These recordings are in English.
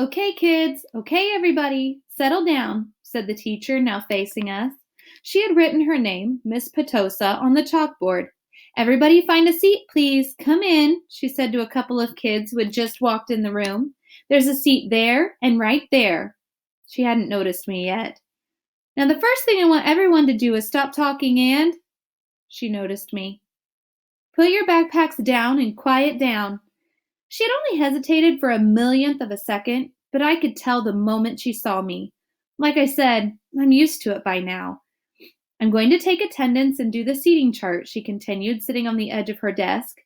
Okay, kids. Okay, everybody. Settle down, said the teacher, now facing us. She had written her name, Miss Petosa, on the chalkboard. Everybody find a seat, please. Come in, she said to a couple of kids who had just walked in the room. There's a seat there and right there. She hadn't noticed me yet. Now, the first thing I want everyone to do is stop talking and. She noticed me. Put your backpacks down and quiet down. She had only hesitated for a millionth of a second, but I could tell the moment she saw me. Like I said, I'm used to it by now. I'm going to take attendance and do the seating chart, she continued, sitting on the edge of her desk.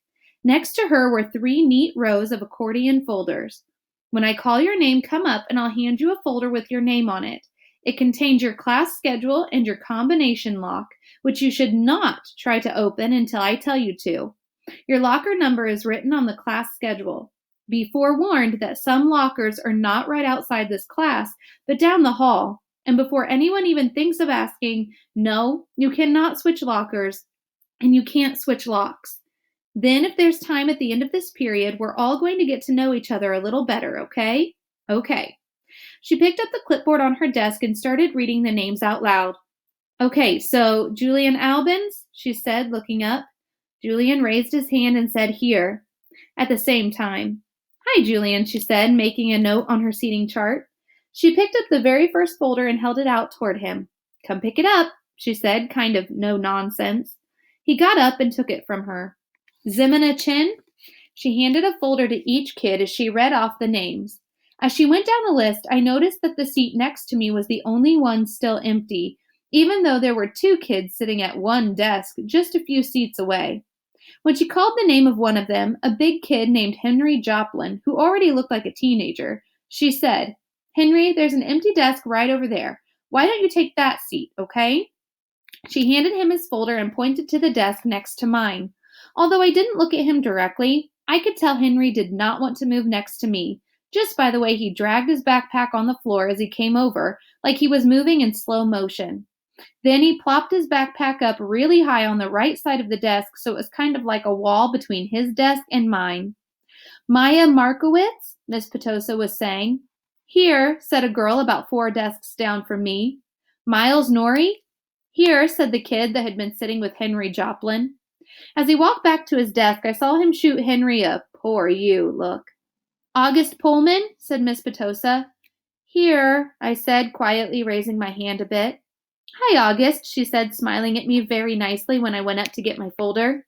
Next to her were 3 neat rows of accordion folders. When I call your name, come up and I'll hand you a folder with your name on it. It contains your class schedule and your combination lock, which you should not try to open until I tell you to. Your locker number is written on the class schedule. Be forewarned that some lockers are not right outside this class, but down the hall. And before anyone even thinks of asking, no, you cannot switch lockers, and you can't switch locks. Then, if there's time at the end of this period, we're all going to get to know each other a little better, okay? Okay. She picked up the clipboard on her desk and started reading the names out loud. Okay, so Julian Albans, she said, looking up. Julian raised his hand and said, here, at the same time. Hi, Julian, she said, making a note on her seating chart. She picked up the very first folder and held it out toward him. Come pick it up, she said, kind of no nonsense. He got up and took it from her. Zimina Chin? She handed a folder to each kid as she read off the names. As she went down the list, I noticed that the seat next to me was the only one still empty, even though there were 2 kids sitting at one desk just a few seats away. When she called the name of one of them, a big kid named Henry Joplin, who already looked like a teenager, she said, Henry, there's an empty desk right over there. Why don't you take that seat, okay? She handed him his folder and pointed to the desk next to mine. Although I didn't look at him directly, I could tell Henry did not want to move next to me, just by the way he dragged his backpack on the floor as he came over, like he was moving in slow motion. Then he plopped his backpack up really high on the right side of the desk so it was kind of like a wall between his desk and mine. Maya Markowitz, Miss Petosa was saying. Here, said a girl about 4 desks down from me. Miles Norrie? Here, said the kid that had been sitting with Henry Joplin. As he walked back to his desk, I saw him shoot Henry a poor you look. August Pullman, said Miss Petosa. Here, I said, quietly raising my hand a bit. Hi, August, she said, smiling at me very nicely when I went up to get my folder.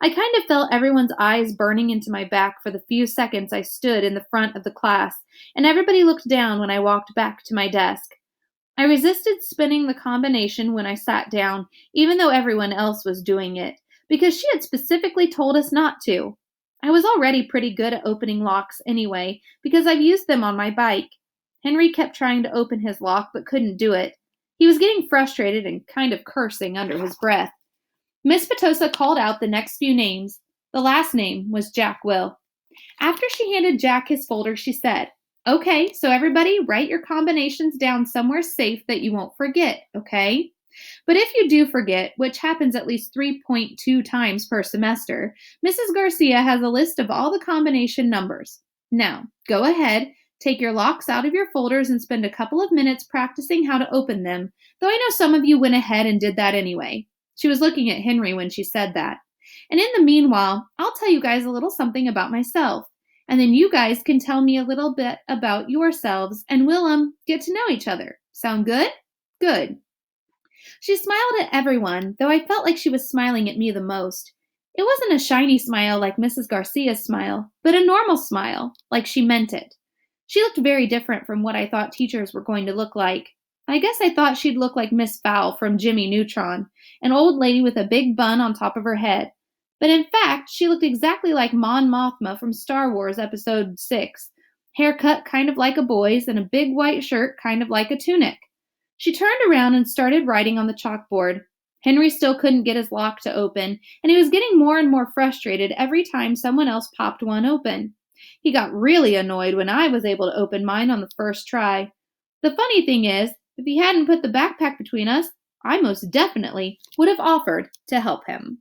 I kind of felt everyone's eyes burning into my back for the few seconds I stood in the front of the class, and everybody looked down when I walked back to my desk. I resisted spinning the combination when I sat down, even though everyone else was doing it, because she had specifically told us not to. I was already pretty good at opening locks anyway, because I've used them on my bike. Henry kept trying to open his lock but couldn't do it. He was getting frustrated and kind of cursing under his breath. Miss Petosa called out the next few names. The last name was Jack Will. After she handed Jack his folder, she said, Okay, so everybody write your combinations down somewhere safe that you won't forget, okay? But if you do forget, which happens at least 3.2 times per semester, Mrs. Garcia has a list of all the combination numbers. Now, go ahead, take your locks out of your folders and spend a couple of minutes practicing how to open them, though I know some of you went ahead and did that anyway. She was looking at Henry when she said that. And in the meanwhile, I'll tell you guys a little something about myself. And then you guys can tell me a little bit about yourselves, and we'll get to know each other. Sound good? Good. She smiled at everyone, though I felt like she was smiling at me the most. It wasn't a shiny smile like Mrs. Garcia's smile, but a normal smile, like she meant it. She looked very different from what I thought teachers were going to look like. I guess I thought she'd look like Miss Fowl from Jimmy Neutron, an old lady with a big bun on top of her head. But in fact, she looked exactly like Mon Mothma from Star Wars Episode 6, hair cut kind of like a boy's and a big white shirt kind of like a tunic. She turned around and started writing on the chalkboard. Henry still couldn't get his lock to open, and he was getting more and more frustrated every time someone else popped one open. He got really annoyed when I was able to open mine on the first try. The funny thing is, if he hadn't put the backpack between us, I most definitely would have offered to help him.